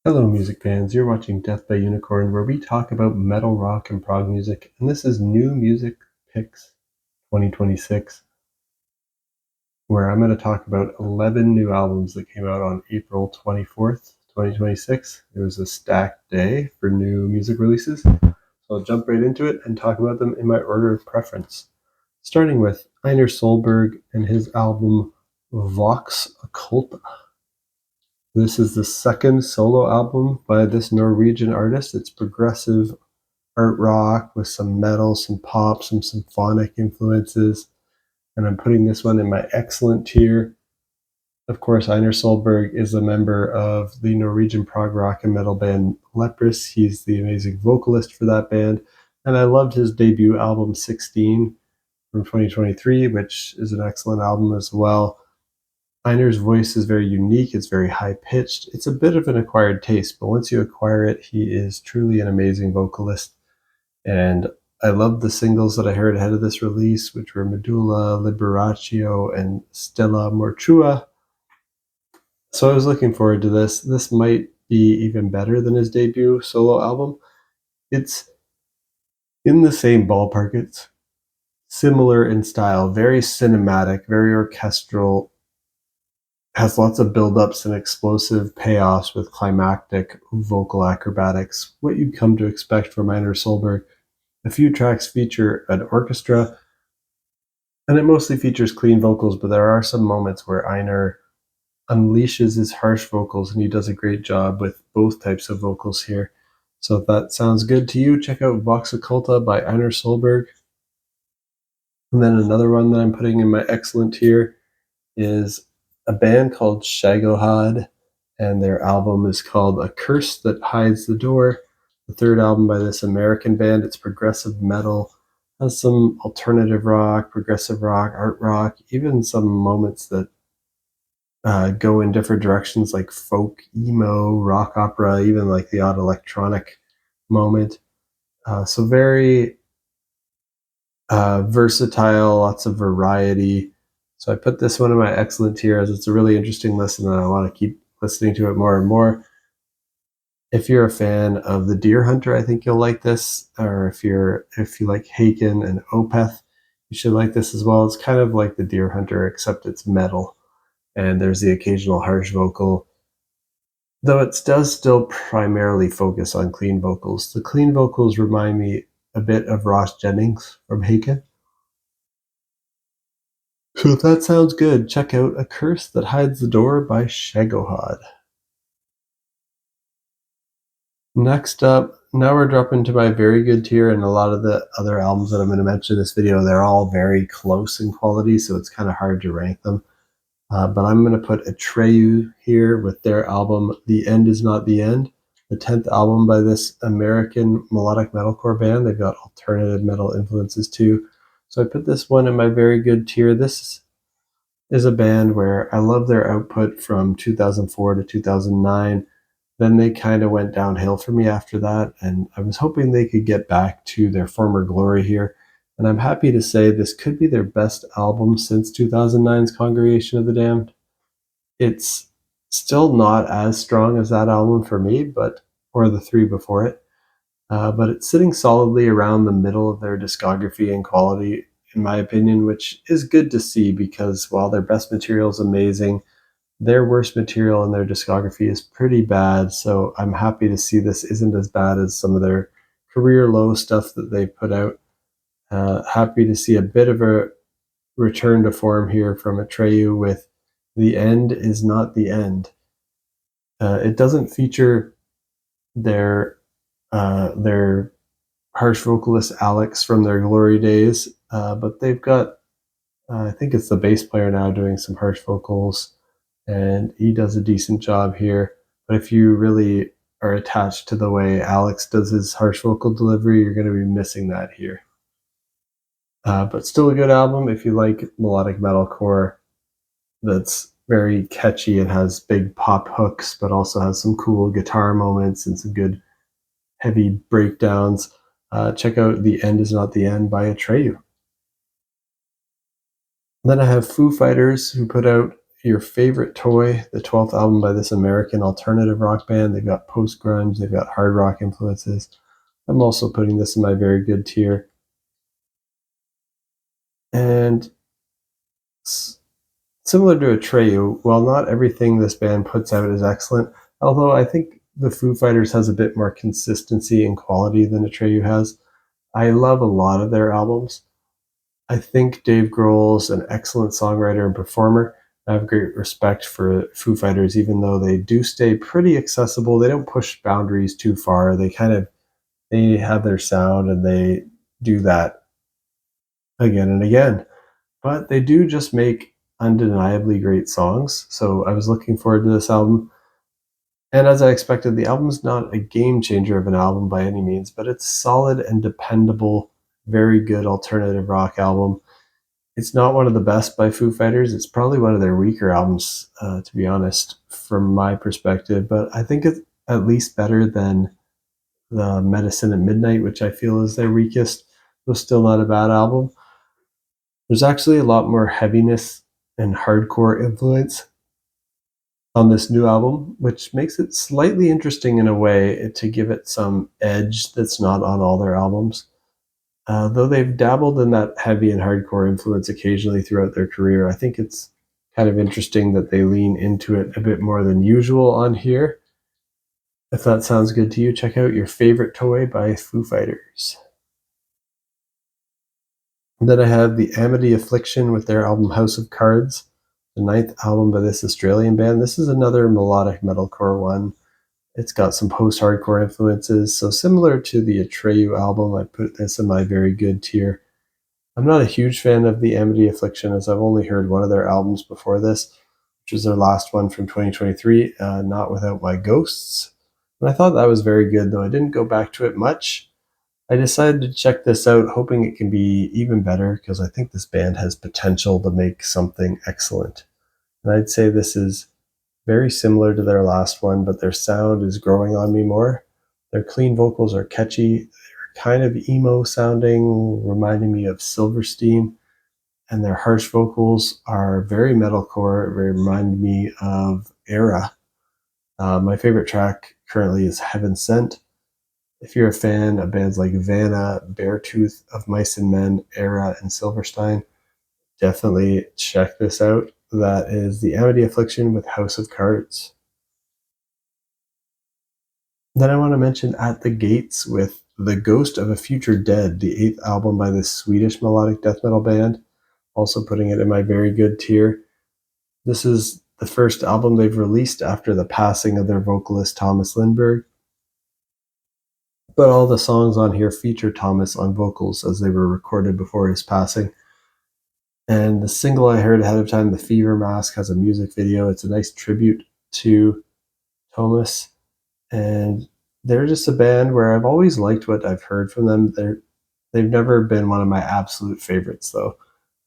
Hello, music fans. You're watching Death by Unicorn, where we talk about metal, rock, and prog music, and this is New Music Picks 2026, where I'm going to talk about 11 new albums that came out on April 24th, 2026. It was a stacked day for new music releases, so I'll jump right into it and talk about them in my order of preference. Starting with Einar Solberg and his album Vox Occulta. This is the second solo album by this Norwegian artist. It's progressive art rock with some metal, some pop, some symphonic influences. And I'm putting this one in my excellent tier. Of course, Einar Solberg is a member of the Norwegian prog rock and metal band Leprous. He's the amazing vocalist for that band. And I loved his debut album 16 from 2023, which is an excellent album as well. Einar's voice is very unique. It's very high pitched. It's a bit of an acquired taste, but once you acquire it, he is truly an amazing vocalist. And I loved the singles that I heard ahead of this release, which were Medulla, Liberatio, and Stella Mortua. So I was looking forward to this. This might be even better than his debut solo album. It's in the same ballpark. It's similar in style, very cinematic, very orchestral, has lots of build-ups and explosive payoffs with climactic vocal acrobatics, what you'd come to expect from Einar Solberg. A few tracks feature an orchestra, and it mostly features clean vocals, but there are some moments where Einar unleashes his harsh vocals, and he does a great job with both types of vocals here. So if that sounds good to you, check out Vox Occulta by Einar Solberg. And then another one that I'm putting in my excellent tier is a band called Shagohod, and their album is called A Curse That Hides the Door. The third album by this American band. It's progressive metal, has some alternative rock, progressive rock, art rock, even some moments that go in different directions like folk, emo, rock opera, even like the odd electronic moment. So very versatile, lots of variety. So I put this one in my excellent tier as it's a really interesting listen and I want to keep listening to it more and more. If you're a fan of the Deer Hunter, I think you'll like this. Or if you like Haken and Opeth, you should like this as well. It's kind of like the Deer Hunter, except it's metal, and there's the occasional harsh vocal. Though it does still primarily focus on clean vocals. The clean vocals remind me a bit of Ross Jennings from Haken. So if that sounds good, check out A Curse That Hides the Door by Shagohod. Next up, now we're dropping to my very good tier, and a lot of the other albums that I'm going to mention in this video, they're all very close in quality, so it's kind of hard to rank them. But I'm going to put Atreyu here with their album The End Is Not the End, the 10th album by this American melodic metalcore band. They've got alternative metal influences too. So I put this one in my very good tier. This is a band where I love their output from 2004 to 2009. Then they kind of went downhill for me after that, and I was hoping they could get back to their former glory here. And I'm happy to say this could be their best album since 2009's Congregation of the Damned. It's still not as strong as that album for me, or the three before it, but it's sitting solidly around the middle of their discography and quality, in my opinion, which is good to see because while their best material is amazing, their worst material in their discography is pretty bad. So I'm happy to see this isn't as bad as some of their career low stuff that they put out. Happy to see a bit of a return to form here from Atreyu with The End Is Not the End. It doesn't feature their harsh vocalist Alex from their glory days, but they've got I think it's the bass player now doing some harsh vocals, and he does a decent job here. But if you really are attached to the way Alex does his harsh vocal delivery, you're going to be missing that here. But still a good album if you like melodic metalcore that's very catchy and has big pop hooks, but also has some cool guitar moments and some good heavy breakdowns. Check out The End Is Not the End by Atreyu. Then I have Foo Fighters, who put out Your Favorite Toy, the 12th album by this American alternative rock band. They've got post-grunge, they've got hard rock influences. I'm also putting this in my very good tier. And similar to Atreyu, while not everything this band puts out is excellent, although I think the Foo Fighters has a bit more consistency and quality than Atreyu has, I love a lot of their albums. I think Dave Grohl's an excellent songwriter and performer. I have great respect for Foo Fighters, even though they do stay pretty accessible. They don't push boundaries too far. They have their sound and they do that again and again. But they do just make undeniably great songs. So I was looking forward to this album. And as I expected, the album's not a game changer of an album by any means, but it's solid and dependable, very good alternative rock album. It's not one of the best by Foo Fighters. It's probably one of their weaker albums, to be honest, from my perspective. But I think it's at least better than the Medicine at Midnight, which I feel is their weakest. Though still not a bad album. There's actually a lot more heaviness and hardcore influence on this new album, which makes it slightly interesting in a way to give it some edge that's not on all their albums. Though they've dabbled in that heavy and hardcore influence occasionally throughout their career, I think it's kind of interesting that they lean into it a bit more than usual on here. If that sounds good to you, check out Your Favorite Toy by Foo Fighters. And then I have the Amity Affliction with their album House of Cards, the 9th album by this Australian band. This is another melodic metalcore one. It's got some post-hardcore influences, so similar to the Atreyu album, I put this in my very good tier. I'm not a huge fan of the Amity Affliction, as I've only heard one of their albums before this, which was their last one from 2023, Not Without My Ghosts. And I thought that was very good, though I didn't go back to it much. I decided to check this out, hoping it can be even better, because I think this band has potential to make something excellent. And I'd say this is very similar to their last one, but their sound is growing on me more. Their clean vocals are catchy. They're kind of emo sounding, reminding me of Silverstein. And their harsh vocals are very metalcore. They remind me of Era. My favorite track currently is Heaven Sent. If you're a fan of bands like Vanna, Beartooth, Of Mice and Men, Era, and Silverstein, definitely check this out. That is the Amity Affliction with House of Cards. Then I want to mention At the Gates with The Ghost of a Future Dead, the 8th album by this Swedish melodic death metal band, also putting it in my very good tier. This is the first album they've released after the passing of their vocalist Thomas Lindberg. But all the songs on here feature Thomas on vocals as they were recorded before his passing. And the single I heard ahead of time, The Fever Mask, has a music video. It's a nice tribute to Thomas. And they're just a band where I've always liked what I've heard from them. They've never been one of my absolute favorites, though.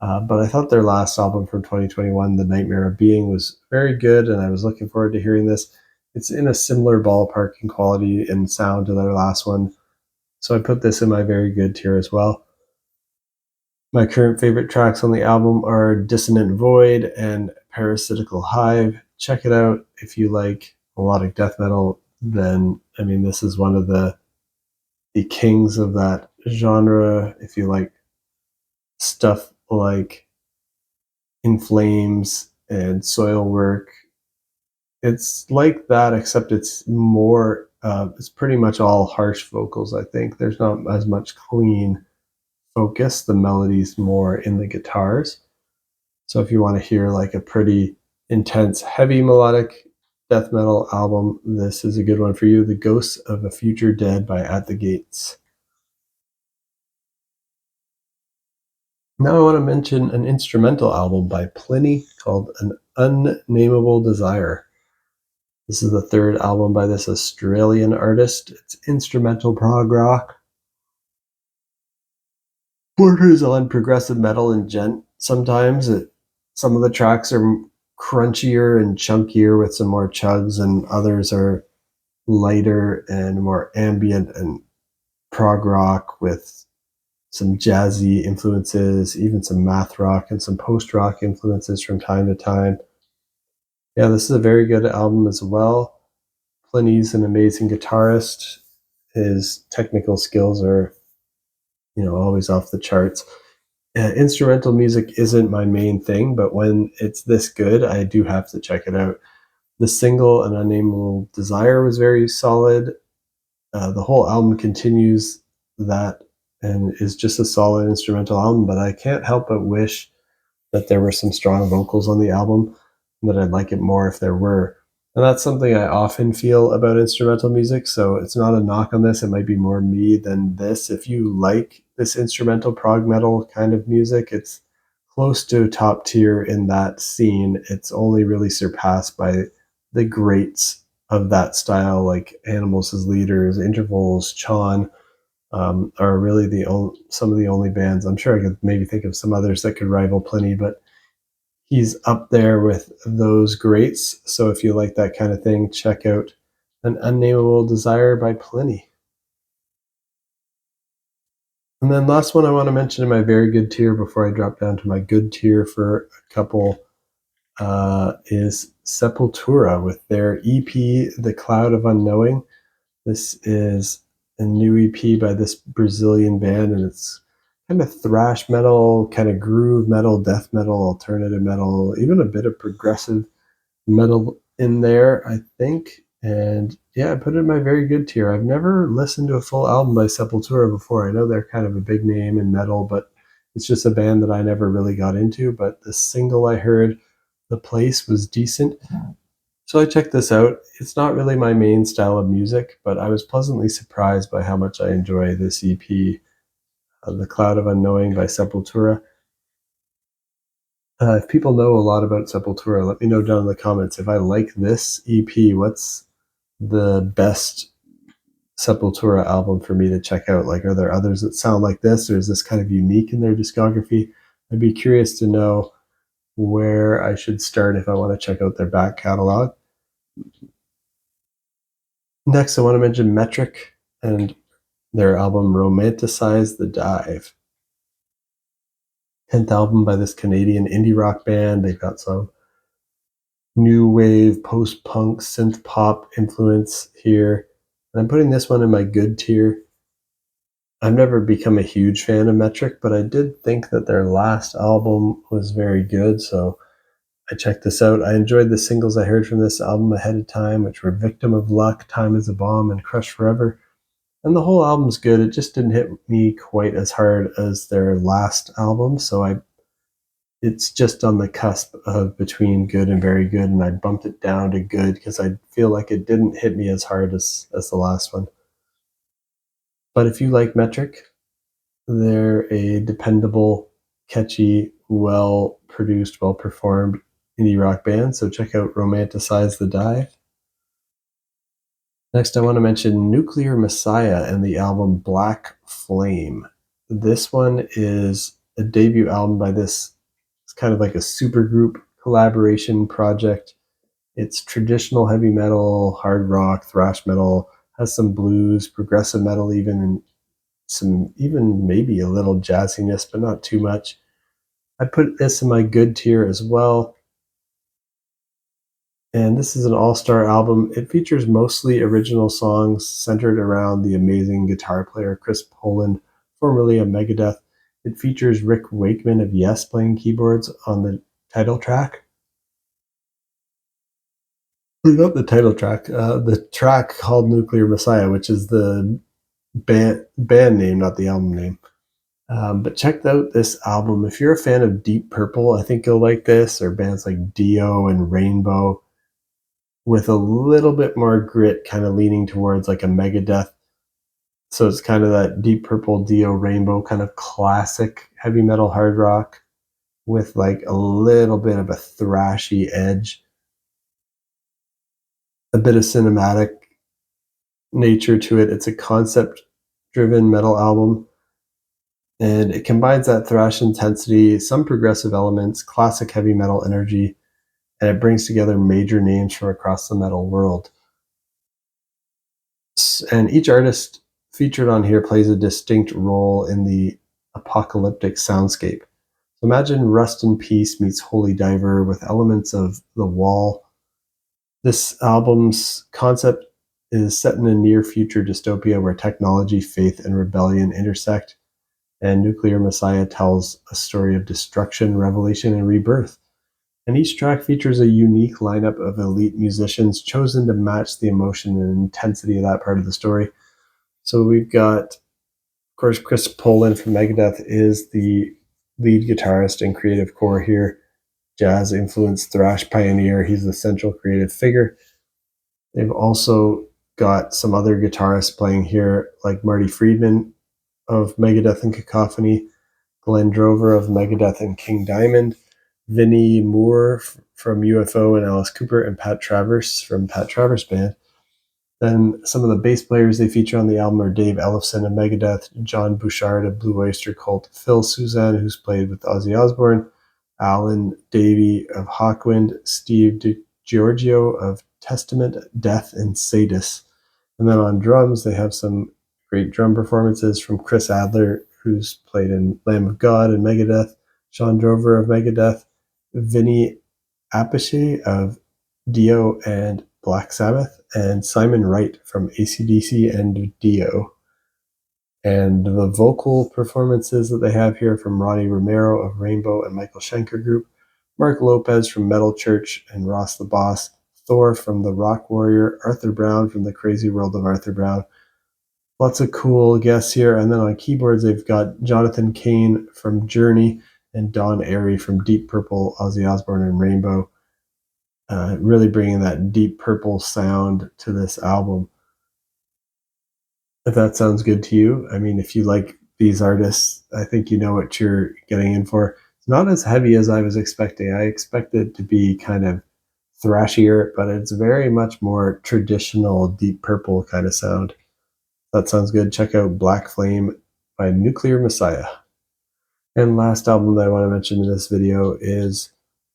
But I thought their last album from 2021, The Nightmare of Being, was very good, and I was looking forward to hearing this. It's in a similar ballpark in quality and sound to their last one, so I put this in my very good tier as well. My current favorite tracks on the album are Dissonant Void and Parasitical Hive. Check it out if you like melodic death metal. Then, I mean, this is one of the kings of that genre. If you like stuff like In Flames and Soilwork, it's like that, except it's more, it's pretty much all harsh vocals, I think. There's not as much clean focus. The melody's more in the guitars. So if you want to hear like a pretty intense, heavy melodic death metal album, this is a good one for you. The Ghosts of a Future Dead by At the Gates. Now I want to mention an instrumental album by Plini called An Unnameable Desire. This is the 3rd album by this Australian artist. It's instrumental prog rock. Borders on progressive metal and gent sometimes. Some of the tracks are crunchier and chunkier with some more chugs, and others are lighter and more ambient and prog rock with some jazzy influences, even some math rock and some post rock influences from time to time. Yeah, this is a very good album as well. Plini's an amazing guitarist. His technical skills are, always off the charts. Instrumental music isn't my main thing, but when it's this good, I do have to check it out. The single, An Unnameable Desire, was very solid. The whole album continues that and is just a solid instrumental album, but I can't help but wish that there were some strong vocals on the album, and that I'd like it more if there were. And that's something I often feel about instrumental music, so it's not a knock on this. It might be more me than this. If you like this instrumental prog metal kind of music, it's close to top tier in that scene. It's only really surpassed by the greats of that style, like Animals as Leaders, Intervals, Chon, are really some of the only bands. I'm sure I could maybe think of some others that could rival Plini, but he's up there with those greats. So if you like that kind of thing, check out An Unnameable Desire by Plini. And then last one I want to mention in my very good tier before I drop down to my good tier for a couple is Sepultura with their EP, The Cloud of Unknowing. This is a new EP by this Brazilian band, and it's kind of thrash metal, kind of groove metal, death metal, alternative metal, even a bit of progressive metal in there, I think. And yeah, I put it in my very good tier. I've never listened to a full album by Sepultura before. I know they're kind of a big name in metal, but it's just a band that I never really got into. But the single I heard, The Place, was decent. So I checked this out. It's not really my main style of music, but I was pleasantly surprised by how much I enjoy this EP, The Cloud of Unknowing by Sepultura. If people know a lot about Sepultura, let me know down in the comments. If I like this EP, what's the best Sepultura album for me to check out? Like, are there others that sound like this, or is this kind of unique in their discography? I'd be curious to know where I should start if I want to check out their back catalog. Next, I want to mention Metric and their album Romanticize the Dive. 10th album by this Canadian indie rock band. They've got some new wave, post-punk, synth pop influence here. And I'm putting this one in my good tier. I've never become a huge fan of Metric, but I did think that their last album was very good, so I checked this out. I enjoyed the singles I heard from this album ahead of time, which were Victim of Luck, Time is a Bomb, and Crush Forever. And the whole album's good. It just didn't hit me quite as hard as their last album, so it's just on the cusp of between good and very good, and I bumped it down to good because I feel like it didn't hit me as hard as the last one. But if you like Metric, they're a dependable, catchy, well produced, well performed indie rock band, so check out Romanticize the Dive. Next, I want to mention Nuclear Messiah and the album Black Flame. This one is a debut album by this. It's kind of like a supergroup collaboration project. It's traditional heavy metal, hard rock, thrash metal, has some blues, progressive metal even, and some even maybe a little jazziness, but not too much. I put this in my good tier as well. And this is an all-star album. It features mostly original songs centered around the amazing guitar player Chris Poland, formerly of Megadeth. It features Rick Wakeman of Yes playing keyboards on the title track. Not the title track, the track called Nuclear Messiah, which is the band name, not the album name. But check out this album. If you're a fan of Deep Purple, I think you'll like this, or bands like Dio and Rainbow, with a little bit more grit, kind of leaning towards like a Megadeth. So it's kind of that Deep Purple, Dio, Rainbow kind of classic heavy metal hard rock with like a little bit of a thrashy edge, a bit of cinematic nature to it. It's a concept driven metal album, and it combines that thrash intensity, some progressive elements, classic heavy metal energy, and it brings together major names from across the metal world. And each artist featured on here plays a distinct role in the apocalyptic soundscape. So imagine Rust in Peace meets Holy Diver with elements of The Wall, This album's concept is set in a near future dystopia where technology, faith, and rebellion intersect, and Nuclear Messiah tells a story of destruction, revelation, and rebirth. And each track features a unique lineup of elite musicians chosen to match the emotion and intensity of that part of the story. So we've got, of course, Chris Poland from Megadeth is the lead guitarist and creative core here. Jazz-influenced thrash pioneer. He's the central creative figure. They've also got some other guitarists playing here, like Marty Friedman of Megadeth and Cacophony, Glenn Drover of Megadeth and King Diamond, Vinnie Moore from UFO and Alice Cooper, and Pat Travers from Pat Travers Band. Then some of the bass players they feature on the album are Dave Ellefson of Megadeth, John Bouchard of Blue Oyster Cult, Phil Suzanne, who's played with Ozzy Osbourne, Alan Davey of Hawkwind, Steve DiGiorgio of Testament, Death, and Sadis. And then on drums, they have some great drum performances from Chris Adler, who's played in Lamb of God and Megadeth, Sean Drover of Megadeth, Vinny Appice of Dio and Black Sabbath, and Simon Wright from AC/DC and Dio. And the vocal performances that they have here from Ronnie Romero of Rainbow and Michael Schenker Group, Mark Lopez from Metal Church and Ross the Boss, Thor from The Rock Warrior, Arthur Brown from The Crazy World of Arthur Brown. Lots of cool guests here. And then on keyboards, they've got Jonathan Cain from Journey and Don Airey from Deep Purple, Ozzy Osbourne, and Rainbow. Really bringing that Deep Purple sound to this album. If that sounds good to you, I mean, if you like these artists, I think you know what you're getting in for. It's not as heavy as I was expecting. I expected it to be kind of thrashier, but it's very much more traditional Deep Purple kind of sound. That sounds good. Check out Black Flame by Nuclear Messiah. And last album that I want to mention in this video is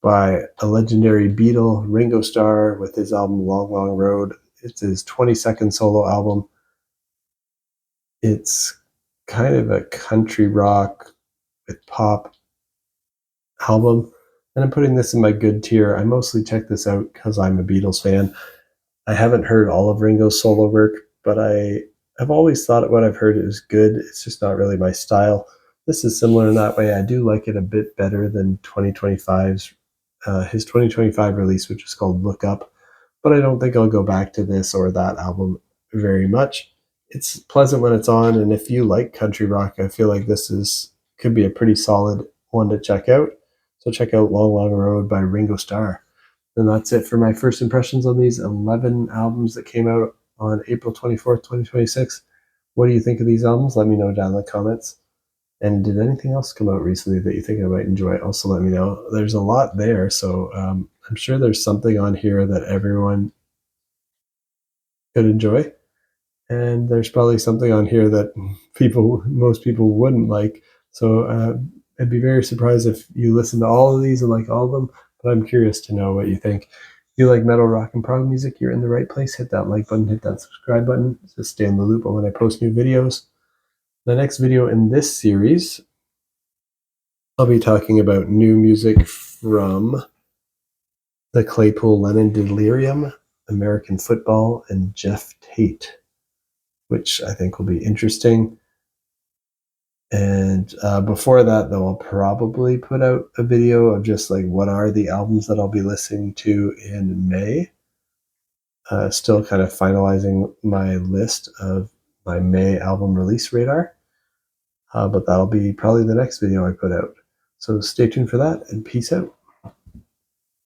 by a legendary Beatle, Ringo Starr, with his album Long Long Road. It's his 22nd solo album. It's kind of a country rock with pop album, and I'm putting this in my good tier. I mostly check this out because I'm a Beatles fan. I haven't heard all of Ringo's solo work, but I've always thought what I've heard is good. It's just not really my style. This is similar in that way. I do like it a bit better than 2025's his 2025 release, which is called Look Up, but I don't think I'll go back to this or that album very much. It's pleasant when it's on, and if you like country rock, I feel like could be a pretty solid one to check out. So check out Long Long Road by Ringo Starr. And that's it for my first impressions on these 11 albums that came out on April 24th, 2026. What do you think of these albums? Let me know down in the comments. And did anything else come out recently that you think I might enjoy? Also let me know. There's a lot there, so I'm sure there's something on here that everyone could enjoy. And there's probably something on here that most people wouldn't like. So I'd be very surprised if you listen to all of these and like all of them, but I'm curious to know what you think. If you like metal, rock, and prog music, you're in the right place. Hit that like button, hit that subscribe button to stay in the loop on when I post new videos. The next video in this series, I'll be talking about new music from the Claypool Lennon Delirium, American Football, and Jeff Tate, which I think will be interesting. And before that, though, I'll probably put out a video of just like what are the albums that I'll be listening to in May. Still kind of finalizing my list of my May album release radar. But that'll be probably the next video I put out. So stay tuned for that, and peace out.